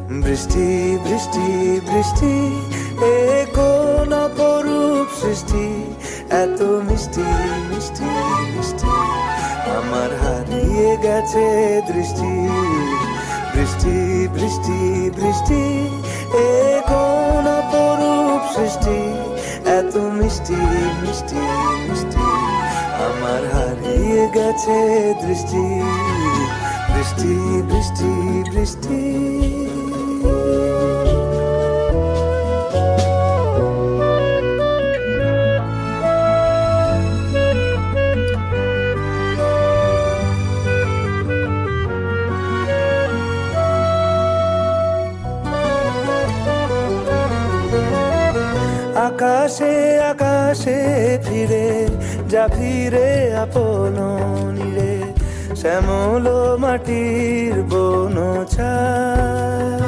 বৃষ্টি বৃষ্টি বৃষ্টি, এ কোন অপরূপ সৃষ্টি, এত মিষ্টি মিষ্টি মিষ্টি, আমার হারিয়ে গেছে দৃষ্টি। বৃষ্টি বৃষ্টি বৃষ্টি, এ কোন অপরূপ সৃষ্টি, এত মিষ্টি মিষ্টি মিষ্টি, আমার হারিয়ে গেছে দৃষ্টি। বৃষ্টি বৃষ্টি বৃষ্টি। আকাশে আকাশে ফিরে যা, ফিরে আপন নীড়ে, শ্যামল মাটির বনছা।